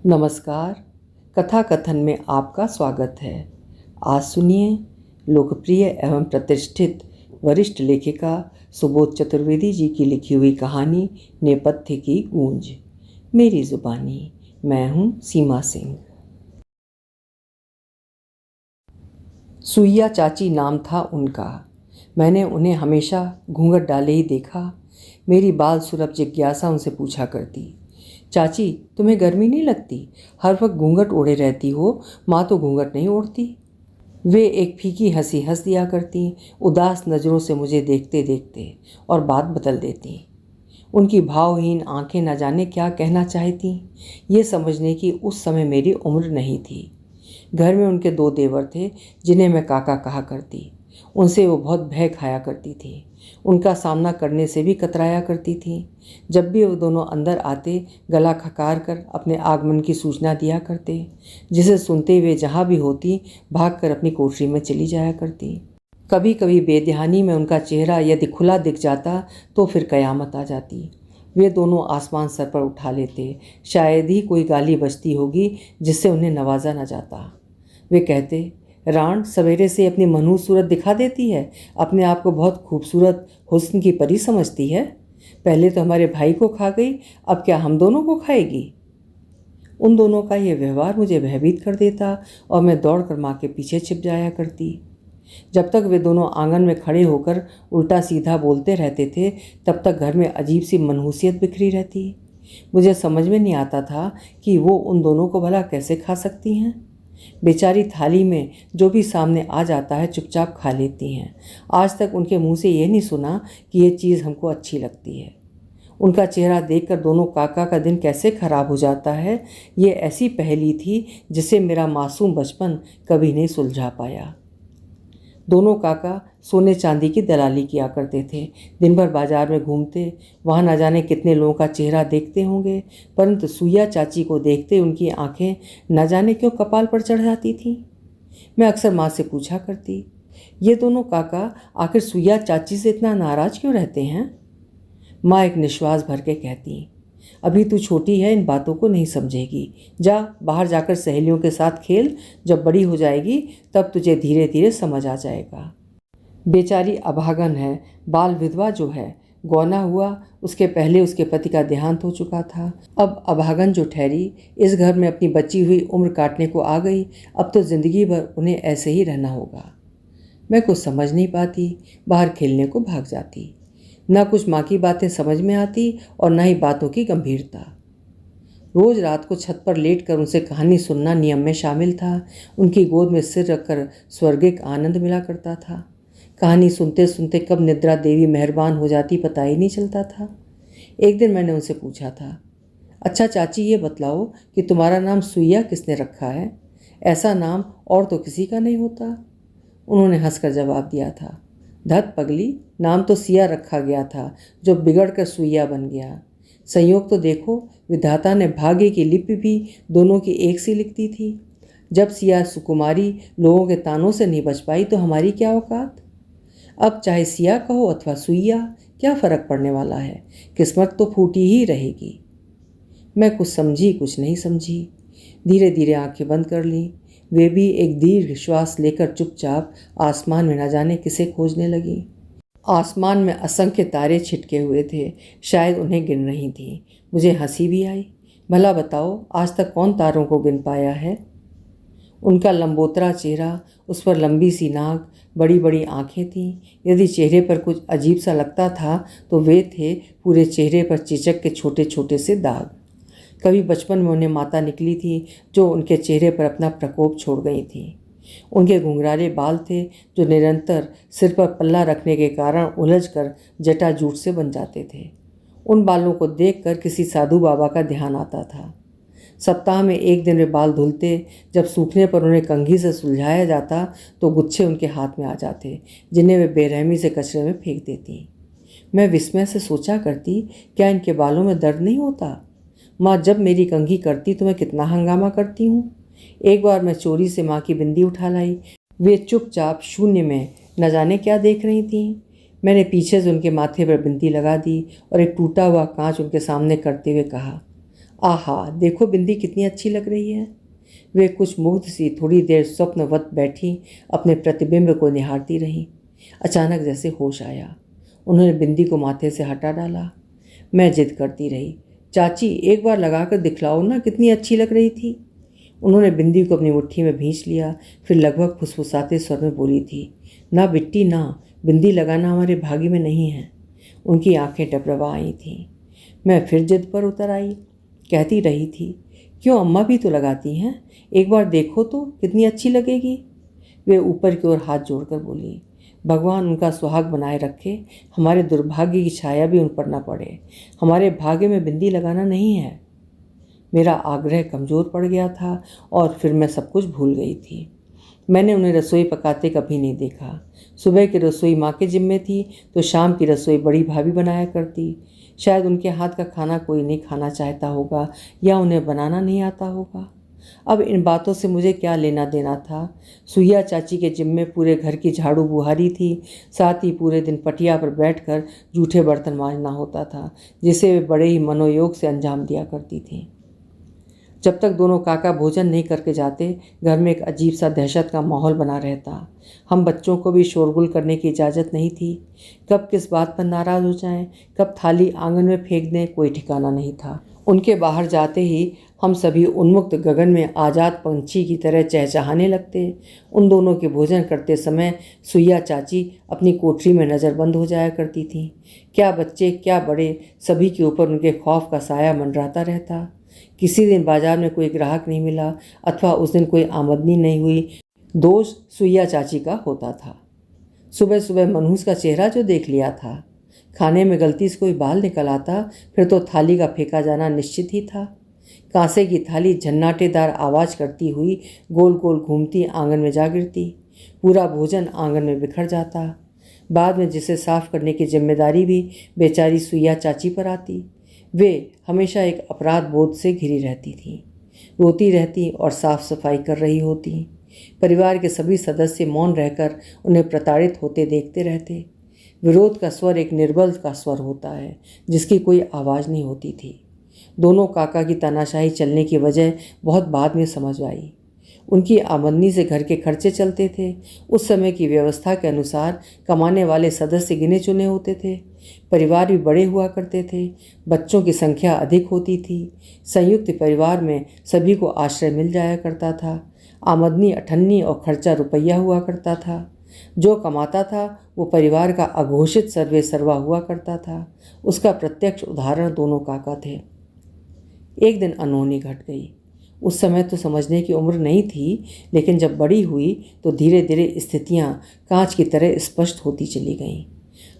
नमस्कार। कथा कथन में आपका स्वागत है। आज सुनिए लोकप्रिय एवं प्रतिष्ठित वरिष्ठ लेखिका सुबोध चतुर्वेदी जी की लिखी हुई कहानी नेपथ्य की गूंज। मेरी जुबानी। मैं हूँ सीमा सिंह। सुइया चाची नाम था उनका। मैंने उन्हें हमेशा घूंघट डाले ही देखा। मेरी बाल सुलभ जिज्ञासा उनसे पूछा करती, चाची तुम्हें गर्मी नहीं लगती? हर वक्त घूंघट ओढ़े रहती हो, माँ तो घूंघट नहीं ओढ़ती। वे एक फीकी हंसी हंस दिया करती, उदास नज़रों से मुझे देखते देखते, और बात बदल देती। उनकी भावहीन आंखें न जाने क्या कहना चाहती, ये समझने की उस समय मेरी उम्र नहीं थी। घर में उनके 2 देवर थे जिन्हें मैं काका कहा करती। उनसे वो बहुत भय खाया करती थी। उनका सामना करने से भी कतराया करती थी। जब भी वो दोनों अंदर आते, गला खकार कर अपने आगमन की सूचना दिया करते, जिसे सुनते हुए जहाँ भी होती भागकर अपनी कोठरी में चली जाया करती। कभी कभी बेध्यानी में उनका चेहरा यदि खुला दिख जाता तो फिर कयामत आ जाती। वे दोनों आसमान सर पर उठा लेते। शायद ही कोई गाली बजती होगी जिससे उन्हें नवाजा न जाता। वे कहते, राण सवेरे से अपनी मनहूस सूरत दिखा देती है, अपने आप को बहुत खूबसूरत हुस्न की परी समझती है। पहले तो हमारे भाई को खा गई, अब क्या हम दोनों को खाएगी? उन दोनों का ये व्यवहार मुझे भयभीत कर देता और मैं दौड़कर माँ के पीछे छिप जाया करती। जब तक वे दोनों आंगन में खड़े होकर उल्टा सीधा बोलते रहते थे, तब तक घर में अजीब सी मनहूसियत बिखरी रहती। मुझे समझ में नहीं आता था कि वो उन दोनों को भला कैसे खा सकती हैं। बेचारी थाली में जो भी सामने आ जाता है चुपचाप खा लेती हैं। आज तक उनके मुंह से ये नहीं सुना कि ये चीज़ हमको अच्छी लगती है। उनका चेहरा देखकर दोनों काका का दिन कैसे खराब हो जाता है, ये ऐसी पहेली थी जिसे मेरा मासूम बचपन कभी नहीं सुलझा पाया। दोनों काका सोने चांदी की दलाली किया करते थे। दिन भर बाजार में घूमते, वहाँ न जाने कितने लोगों का चेहरा देखते होंगे, परंतु सुइया चाची को देखते उनकी आंखें न जाने क्यों कपाल पर चढ़ जाती थीं। मैं अक्सर माँ से पूछा करती, ये दोनों काका आखिर सुइया चाची से इतना नाराज़ क्यों रहते हैं? माँ एक निश्वास भर के कहती, अभी तू छोटी है, इन बातों को नहीं समझेगी। जा बाहर जाकर सहेलियों के साथ खेल, जब बड़ी हो जाएगी तब तुझे धीरे धीरे समझ आ जाएगा। बेचारी अभागन है, बाल विधवा जो है। गौना हुआ उसके पहले उसके पति का देहांत हो चुका था। अब अभागन जो ठहरी, इस घर में अपनी बची हुई उम्र काटने को आ गई। अब तो ज़िंदगी भर उन्हें ऐसे ही रहना होगा। मैं कुछ समझ नहीं पाती, बाहर खेलने को भाग जाती। न कुछ माँ की बातें समझ में आती और न ही बातों की गंभीरता। रोज रात को छत पर लेटकर उनसे कहानी सुनना नियम में शामिल था। उनकी गोद में सिर रखकर स्वर्गिक आनंद मिला करता था। कहानी सुनते सुनते कब निद्रा देवी मेहरबान हो जाती पता ही नहीं चलता था। एक दिन मैंने उनसे पूछा था, अच्छा चाची ये बतलाओ कि तुम्हारा नाम सुइया किसने रखा है? ऐसा नाम और तो किसी का नहीं होता। उन्होंने हंसकर जवाब दिया था, धत पगली, नाम तो सिया रखा गया था, जो बिगड़ कर सुइया बन गया। संयोग तो देखो, विधाता ने भाग्य की लिपि भी दोनों की एक सी लिख दी थी। जब सिया सुकुमारी लोगों के तानों से नहीं बच पाई तो हमारी क्या औकात? अब चाहे सिया कहो अथवा सुइया, क्या फ़र्क पड़ने वाला है? किस्मत तो फूटी ही रहेगी। मैं कुछ समझी कुछ नहीं समझी। धीरे धीरे आंखें बंद कर लीं। वे भी एक दीर्घ श्वास लेकर चुपचाप आसमान में न जाने किसे खोजने लगी। आसमान में असंख्य तारे छिटके हुए थे, शायद उन्हें गिन रही थीं। मुझे हंसी भी आई। भला बताओ, आज तक कौन तारों को गिन पाया है? उनका लंबोतरा चेहरा, उस पर लंबी सी नाक, बड़ी बड़ी आंखें थीं। यदि चेहरे पर कुछ अजीब सा लगता था तो वे थे पूरे चेहरे पर चेचक के छोटे छोटे से दाग। कभी बचपन में उन्हें माता निकली थी जो उनके चेहरे पर अपना प्रकोप छोड़ गई थी। उनके घुंघराले बाल थे जो निरंतर सिर पर पल्ला रखने के कारण उलझकर जटाजूट से बन जाते थे। उन बालों को देखकर किसी साधु बाबा का ध्यान आता था। सप्ताह में एक दिन वे बाल धुलते। जब सूखने पर उन्हें कंघी से सुलझाया जाता तो गुच्छे उनके हाथ में आ जाते, जिन्हें वे बेरहमी से कचरे में फेंक देती। मैं विस्मय से सोचा करती, क्या इनके बालों में दर्द नहीं होता? माँ जब मेरी कंघी करती तो मैं कितना हंगामा करती हूँ। एक बार मैं चोरी से माँ की बिंदी उठा लाई। वे चुपचाप शून्य में न जाने क्या देख रही थीं। मैंने पीछे से उनके माथे पर बिंदी लगा दी और एक टूटा हुआ कांच उनके सामने करते हुए कहा, आहा, देखो बिंदी कितनी अच्छी लग रही है। वे कुछ मुग्ध सी थोड़ी देर स्वप्नवत बैठी अपने प्रतिबिंब को निहारती रहीं। अचानक जैसे होश आया, उन्होंने बिंदी को माथे से हटा डाला। मैं जिद करती रही, चाची एक बार लगाकर दिखलाओ ना, कितनी अच्छी लग रही थी। उन्होंने बिंदी को अपनी मुट्ठी में भींच लिया, फिर लगभग फुसफुसाते स्वर में बोली थी, ना बिट्टी ना, बिंदी लगाना हमारे भाग्य में नहीं है। उनकी आंखें टपरवा आई थीं। मैं फिर जिद पर उतर आई, कहती रही थी, क्यों अम्मा भी तो लगाती हैं, एक बार देखो तो कितनी अच्छी लगेगी। वे ऊपर की ओर हाथ जोड़कर बोली, भगवान उनका सुहाग बनाए रखे, हमारे दुर्भाग्य की छाया भी उन पर न पड़े। हमारे भाग्य में बिंदी लगाना नहीं है। मेरा आग्रह कमज़ोर पड़ गया था और फिर मैं सब कुछ भूल गई थी। मैंने उन्हें रसोई पकाते कभी नहीं देखा। सुबह की रसोई माँ के जिम्मे थी तो शाम की रसोई बड़ी भाभी बनाया करती। शायद उनके हाथ का खाना कोई नहीं खाना चाहता होगा या उन्हें बनाना नहीं आता होगा। अब इन बातों से मुझे क्या लेना देना था। सुइया चाची के जिम्मे पूरे घर की झाड़ू बुहारी थी, साथ ही पूरे दिन पटिया पर बैठकर जूठे बर्तन मांजना होता था, जिसे वे बड़े ही मनोयोग से अंजाम दिया करती थीं। जब तक दोनों काका भोजन नहीं करके जाते, घर में एक अजीब सा दहशत का माहौल बना रहता। हम बच्चों को भी शोरगुल करने की इजाज़त नहीं थी। कब किस बात पर नाराज़ हो जाएं, कब थाली आंगन में फेंक दें, कोई ठिकाना नहीं था। उनके बाहर जाते ही हम सभी उन्मुक्त गगन में आज़ाद पंछी की तरह चहचहाने लगते। उन दोनों के भोजन करते समय सुइया चाची अपनी कोठरी में नज़रबंद हो जाया करती थीं। क्या बच्चे क्या बड़े, सभी के ऊपर उनके खौफ का साया मंडराता रहता। किसी दिन बाजार में कोई ग्राहक नहीं मिला अथवा उस दिन कोई आमदनी नहीं हुई, दोष सुइया चाची का होता था। सुबह सुबह मनहूस का चेहरा जो देख लिया था, खाने में गलती से कोई बाल निकल आता फिर तो थाली का फेंका जाना निश्चित ही था। कांसे की थाली झन्नाटेदार आवाज़ करती हुई गोल गोल घूमती आंगन में जा गिरती। पूरा भोजन आंगन में बिखर जाता। बाद में जिसे साफ करने की जिम्मेदारी भी बेचारी सुइया चाची पर आती। वे हमेशा एक अपराध बोध से घिरी रहती थीं, रोती रहती और साफ सफाई कर रही होती। परिवार के सभी सदस्य मौन रहकर उन्हें प्रताड़ित होते देखते रहते। विरोध का स्वर एक निर्बल का स्वर होता है जिसकी कोई आवाज़ नहीं होती थी। दोनों काका की तानाशाही चलने की वजह बहुत बाद में समझ आई। उनकी आमदनी से घर के खर्चे चलते थे। उस समय की व्यवस्था के अनुसार कमाने वाले सदस्य गिने चुने होते थे। परिवार भी बड़े हुआ करते थे। बच्चों की संख्या अधिक होती थी। संयुक्त परिवार में सभी को आश्रय मिल जाया करता था। आमदनी अठन्नी और खर्चा रुपया हुआ करता था। जो कमाता था वो परिवार का अघोषित सर्वे सर्वा हुआ करता था। उसका प्रत्यक्ष उदाहरण दोनों काका थे। एक दिन अनहोनी घट गई। उस समय तो समझने की उम्र नहीं थी, लेकिन जब बड़ी हुई तो धीरे धीरे स्थितियाँ कांच की तरह स्पष्ट होती चली गईं।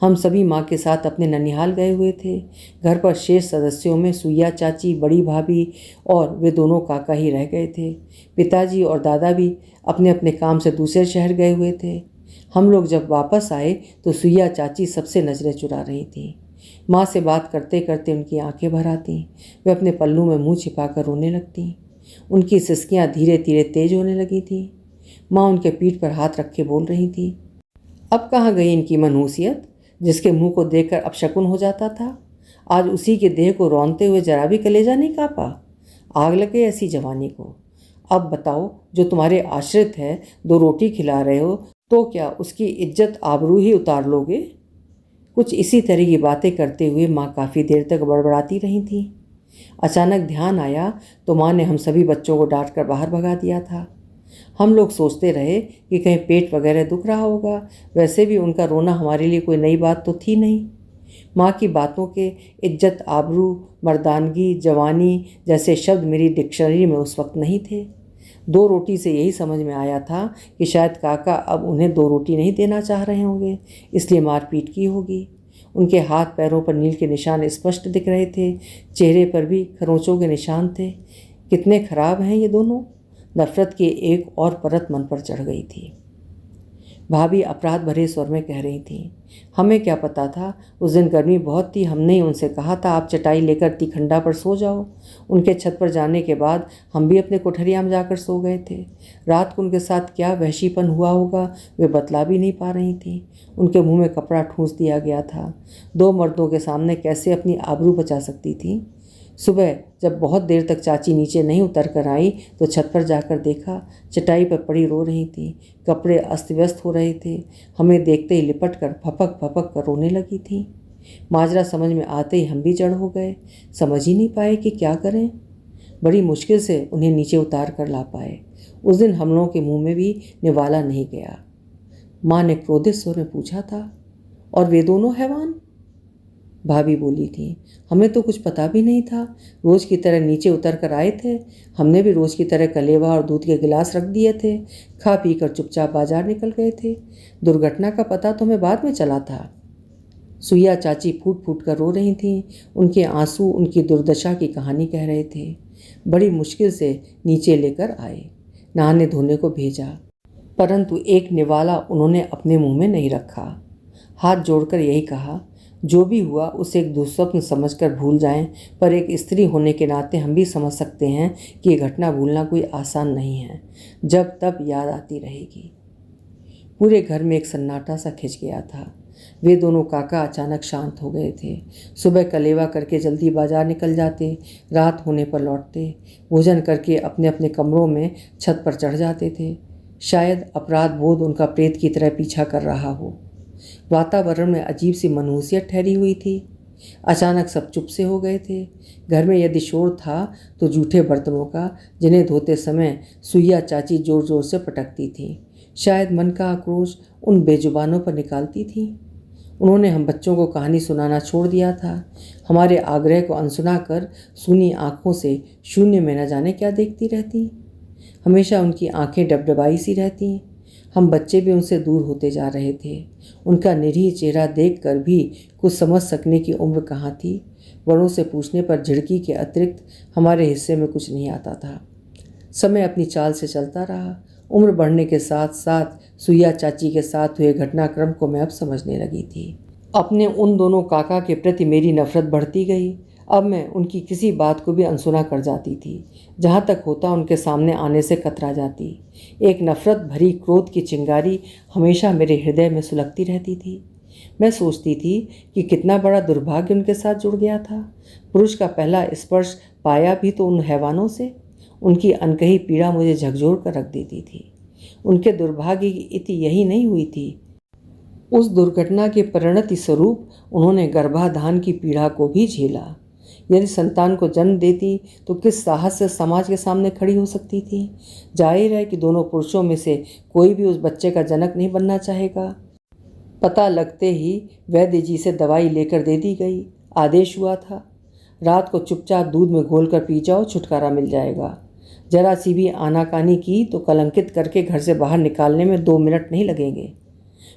हम सभी माँ के साथ अपने ननिहाल गए हुए थे। घर पर शेष सदस्यों में सुइया चाची, बड़ी भाभी और वे दोनों काका ही रह गए थे। पिताजी और दादा भी अपने अपने काम से दूसरे शहर गए हुए थे। हम लोग जब वापस आए तो सुइया चाची सबसे नज़रें चुरा रही थीं। माँ से बात करते करते उनकी आंखें भर आतीं। वे अपने पल्लू में मुँह छिपाकर रोने लगतीं। उनकी सिसकियाँ धीरे धीरे तेज होने लगी थीं। माँ उनके पीठ पर हाथ रखे बोल रही थी, अब कहाँ गई इनकी मनहूसियत, जिसके मुंह को देखकर अपशकुन हो जाता था। आज उसी के देह को रौंदते हुए जरा भी कलेजा नहीं काँपा। आग लगे ऐसी जवानी को। अब बताओ, जो तुम्हारे आश्रित है, 2 रोटी खिला रहे हो तो क्या उसकी इज्जत आबरू ही उतार लोगे। कुछ इसी तरह की बातें करते हुए माँ काफ़ी देर तक बड़बड़ाती रही थी। अचानक ध्यान आया तो माँ ने हम सभी बच्चों को डांट कर बाहर भगा दिया था। हम लोग सोचते रहे कि कहीं पेट वगैरह दुख रहा होगा। वैसे भी उनका रोना हमारे लिए कोई नई बात तो थी नहीं। माँ की बातों के इज्जत, आबरू, मर्दानगी, जवानी जैसे शब्द मेरी डिक्शनरी में उस वक्त नहीं थे। 2 रोटी से यही समझ में आया था कि शायद काका अब उन्हें 2 रोटी नहीं देना चाह रहे होंगे, इसलिए मारपीट की होगी। उनके हाथ पैरों पर नील के निशान स्पष्ट दिख रहे थे। चेहरे पर भी खरोंचों के निशान थे। कितने खराब हैं ये दोनों। नफरत की एक और परत मन पर चढ़ गई थी। भाभी अपराध भरे स्वर में कह रही थी, हमें क्या पता था, उस दिन गर्मी बहुत थी, हमने ही उनसे कहा था आप चटाई लेकर तिखंडा पर सो जाओ। उनके छत पर जाने के बाद हम भी अपने कोठरिया में जाकर सो गए थे। रात को उनके साथ क्या वहशीपन हुआ होगा वे बतला भी नहीं पा रही थी। उनके मुंह में कपड़ा ठूंस दिया गया था। 2 मर्दों के सामने कैसे अपनी आबरू बचा सकती थी। सुबह जब बहुत देर तक चाची नीचे नहीं उतर कर आई तो छत पर जाकर देखा, चटाई पर पड़ी रो रही थी। कपड़े अस्त व्यस्त हो रहे थे। हमें देखते ही लिपट कर फपक फपक कर रोने लगी थी। माजरा समझ में आते ही हम भी जड़ हो गए। समझ ही नहीं पाए कि क्या करें। बड़ी मुश्किल से उन्हें नीचे उतार कर ला पाए। उस दिन हम लोगों के मुंह में भी निवाला नहीं गया। माँ ने क्रोधित स्वर में पूछा था, और वे दोनों हैवान? भाभी बोली थी, हमें तो कुछ पता भी नहीं था। रोज़ की तरह नीचे उतर कर आए थे। हमने भी रोज़ की तरह कलेवा और दूध के गिलास रख दिए थे। खा पी कर चुपचाप बाजार निकल गए थे। दुर्घटना का पता तो हमें बाद में चला था। सुइया चाची फूट फूट कर रो रही थीं। उनके आंसू उनकी दुर्दशा की कहानी कह रहे थे। बड़ी मुश्किल से नीचे लेकर आए, नहाने धोने को भेजा, परंतु एक निवाला उन्होंने अपने मुंह में नहीं रखा। हाथ जोड़कर यही कहा, जो भी हुआ उसे एक दुस्वप्न समझकर भूल जाएं, पर एक स्त्री होने के नाते हम भी समझ सकते हैं कि ये घटना भूलना कोई आसान नहीं है। जब तब याद आती रहेगी। पूरे घर में एक सन्नाटा सा खिंच गया था। वे दोनों काका अचानक शांत हो गए थे। सुबह कलेवा करके जल्दी बाजार निकल जाते, रात होने पर लौटते, भोजन करके अपने अपने कमरों में छत पर चढ़ जाते थे। शायद अपराध बोध उनका प्रेत की तरह पीछा कर रहा हो। वातावरण में अजीब सी मनहूसियत ठहरी हुई थी। अचानक सब चुप से हो गए थे। घर में यदि शोर था तो जूठे बर्तनों का, जिन्हें धोते समय सुइया चाची जोर जोर से पटकती थी। शायद मन का आक्रोश उन बेजुबानों पर निकालती थी। उन्होंने हम बच्चों को कहानी सुनाना छोड़ दिया था। हमारे आग्रह को अनसुना कर सूनी आँखों से शून्य में न जाने क्या देखती रहती। हमेशा उनकी आंखें डबडबाई सी रहती। हम बच्चे भी उनसे दूर होते जा रहे थे। उनका निरीह चेहरा देखकर भी कुछ समझ सकने की उम्र कहाँ थी। बड़ों से पूछने पर झिड़की के अतिरिक्त हमारे हिस्से में कुछ नहीं आता था। समय अपनी चाल से चलता रहा। उम्र बढ़ने के साथ साथ सुइया चाची के साथ हुए घटनाक्रम को मैं अब समझने लगी थी। अपने उन दोनों काका के प्रति मेरी नफरत बढ़ती गई। अब मैं उनकी किसी बात को भी अनसुना कर जाती थी। जहाँ तक होता उनके सामने आने से कतरा जाती। एक नफरत भरी क्रोध की चिंगारी हमेशा मेरे हृदय में सुलगती रहती थी। मैं सोचती थी कि कितना बड़ा दुर्भाग्य उनके साथ जुड़ गया था। पुरुष का पहला स्पर्श पाया भी तो उन हैवानों से। उनकी अनकही पीड़ा मुझे झकझोर कर रख देती थी। उनके दुर्भाग्य की इति यही नहीं हुई थी। उस दुर्घटना के परिणति स्वरूप उन्होंने गर्भाधान की पीड़ा को भी झेला। यदि संतान को जन्म देती तो किस साहस से समाज के सामने खड़ी हो सकती थी। जाहिर है कि दोनों पुरुषों में से कोई भी उस बच्चे का जनक नहीं बनना चाहेगा। पता लगते ही वैद्य जी से दवाई लेकर दे दी गई। आदेश हुआ था, रात को चुपचाप दूध में घोलकर पी जाओ, छुटकारा मिल जाएगा। जरा सी भी आनाकानी की तो कलंकित करके घर से बाहर निकालने में 2 मिनट नहीं लगेंगे।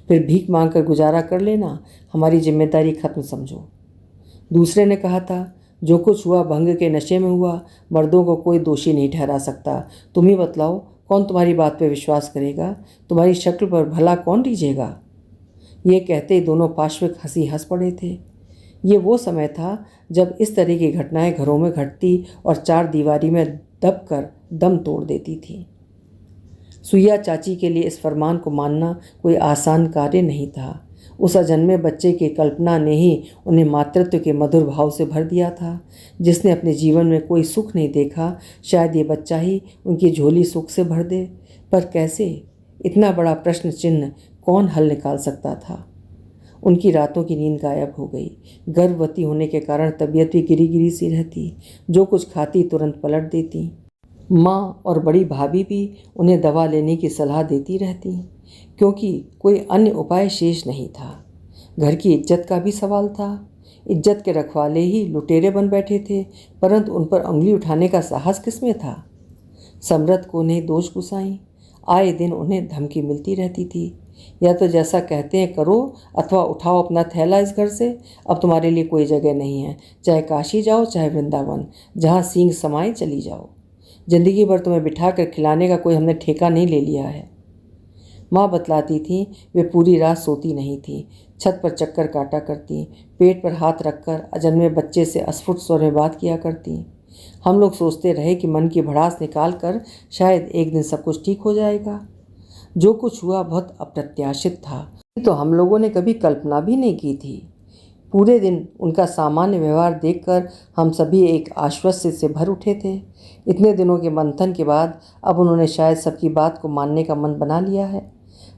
फिर भीख मांग कर गुजारा कर लेना, हमारी जिम्मेदारी खत्म समझो। दूसरे ने कहा था, जो कुछ हुआ भंग के नशे में हुआ, मर्दों को कोई दोषी नहीं ठहरा सकता। तुम ही बतलाओ, कौन तुम्हारी बात पर विश्वास करेगा? तुम्हारी शक्ल पर भला कौन रीझेगा? ये कहते ही दोनों पार्श्विक हंसी हंस पड़े थे। ये वो समय था जब इस तरह की घटनाएं घरों में घटती और 4 दीवारी में दब कर दम तोड़ देती थी। सुइया चाची के लिए इस फरमान को मानना कोई आसान कार्य नहीं था। उस अजन्मे बच्चे की कल्पना ने ही उन्हें मातृत्व के मधुर भाव से भर दिया था। जिसने अपने जीवन में कोई सुख नहीं देखा, शायद ये बच्चा ही उनकी झोली सुख से भर दे। पर कैसे? इतना बड़ा प्रश्न चिन्ह कौन हल निकाल सकता था? उनकी रातों की नींद गायब हो गई। गर्भवती होने के कारण तबीयत भी गिरी गिरी सी रहती। जो कुछ खाती तुरंत पलट देती। माँ और बड़ी भाभी भी उन्हें दवा लेने की सलाह देती रहती, क्योंकि कोई अन्य उपाय शेष नहीं था। घर की इज्जत का भी सवाल था। इज्जत के रखवाले ही लुटेरे बन बैठे थे, परंतु उन पर उंगली उठाने का साहस किसमें था? समृद्ध को उन्हें दोष गुसाई। आए दिन उन्हें धमकी मिलती रहती थी, या तो जैसा कहते हैं करो अथवा उठाओ अपना थैला इस घर से। अब तुम्हारे लिए कोई जगह नहीं है। चाहे काशी जाओ चाहे वृंदावन, जहाँ सींग समाए चली जाओ। जिंदगी भर तुम्हें बिठा कर खिलाने का कोई हमने ठेका नहीं ले लिया है। माँ बतलाती थी, वे पूरी रात सोती नहीं थी। छत पर चक्कर काटा करती, पेट पर हाथ रखकर अजन्मे बच्चे से अस्फुट स्वर में बात किया करती। हम लोग सोचते रहे कि मन की भड़ास निकाल कर शायद एक दिन सब कुछ ठीक हो जाएगा। जो कुछ हुआ बहुत अप्रत्याशित था, तो हम लोगों ने कभी कल्पना भी नहीं की थी। पूरे दिन उनका सामान्य व्यवहार देखकर हम सभी एक आश्वस्त से भर उठे थे। इतने दिनों के मंथन के बाद अब उन्होंने शायद सबकी बात को मानने का मन बना लिया है।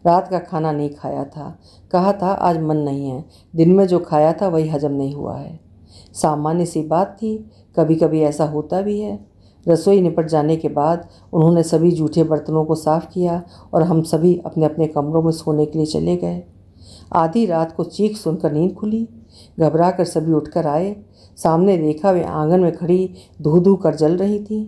रात का खाना नहीं खाया था, कहा था आज मन नहीं है। दिन में जो खाया था वही हजम नहीं हुआ है। सामान्य सी बात थी, कभी कभी ऐसा होता भी है। रसोई निपट जाने के बाद उन्होंने सभी जूठे बर्तनों को साफ किया और हम सभी अपने अपने कमरों में सोने के लिए चले गए। आधी रात को चीख सुनकर नींद खुली। घबरा कर सभी उठकर आए। सामने देखा वे आंगन में खड़ी धू धू कर जल रही थी।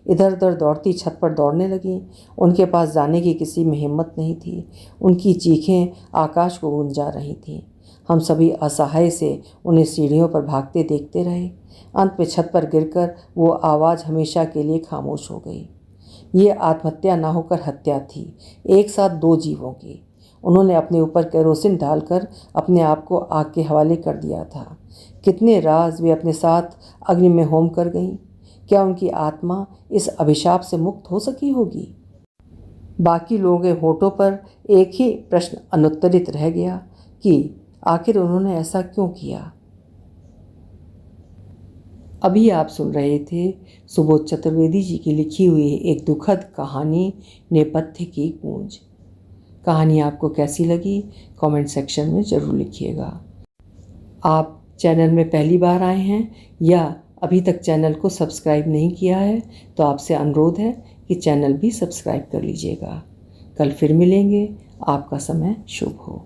इधर उधर दौड़ती छत पर दौड़ने लगी। उनके पास जाने की किसी में हिम्मत नहीं थी। उनकी चीखें आकाश को गूंजा रही थीं। हम सभी असहाय से उन्हें सीढ़ियों पर भागते देखते रहे। अंत में छत पर गिरकर वो आवाज़ हमेशा के लिए खामोश हो गई। ये आत्महत्या ना होकर हत्या थी, एक साथ दो जीवों की। उन्होंने अपने ऊपर केरोसिन डालकर अपने आप को आग के हवाले कर दिया था। कितने राज वे अपने साथ अग्नि में होम कर गईं। क्या उनकी आत्मा इस अभिशाप से मुक्त हो सकी होगी? बाकी लोगों के होठों पर एक ही प्रश्न अनुत्तरित रह गया कि आखिर उन्होंने ऐसा क्यों किया। अभी आप सुन रहे थे सुबोध चतुर्वेदी जी की लिखी हुई एक दुखद कहानी नेपथ्य की गूंज। कहानी आपको कैसी लगी कमेंट सेक्शन में ज़रूर लिखिएगा। आप चैनल में पहली बार आए हैं या अभी तक चैनल को सब्सक्राइब नहीं किया है तो आपसे अनुरोध है कि चैनल भी सब्सक्राइब कर लीजिएगा। कल फिर मिलेंगे। आपका समय शुभ हो।